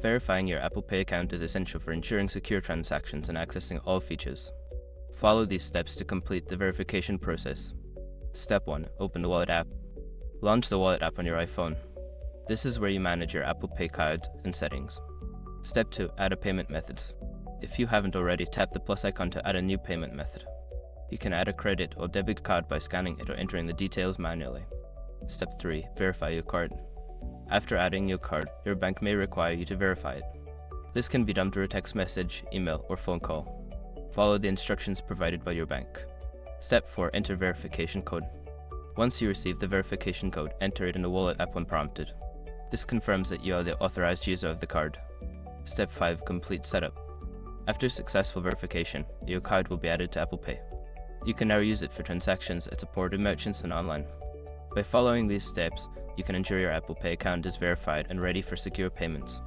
Verifying your Apple Pay account is essential for ensuring secure transactions and accessing all features. Follow these steps to complete the verification process. Step 1. Open the Wallet app. Launch the Wallet app on your iPhone. This is where you manage your Apple Pay card and settings. Step 2. Add a payment method. If you haven't already, tap the plus icon to add a new payment method. You can add a credit or debit card by scanning it or entering the details manually. Step 3. Verify your card. After adding your card, your bank may require you to verify it. This can be done through a text message, email, or phone call. Follow the instructions provided by your bank. Step 4. Enter verification code. Once you receive the verification code, enter it in the Wallet app when prompted. This confirms that you are the authorized user of the card. Step 5. Complete setup. After successful verification, your card will be added to Apple Pay. You can now use it for transactions at supported merchants and online. By following these steps, you can ensure your Apple Pay account is verified and ready for secure payments.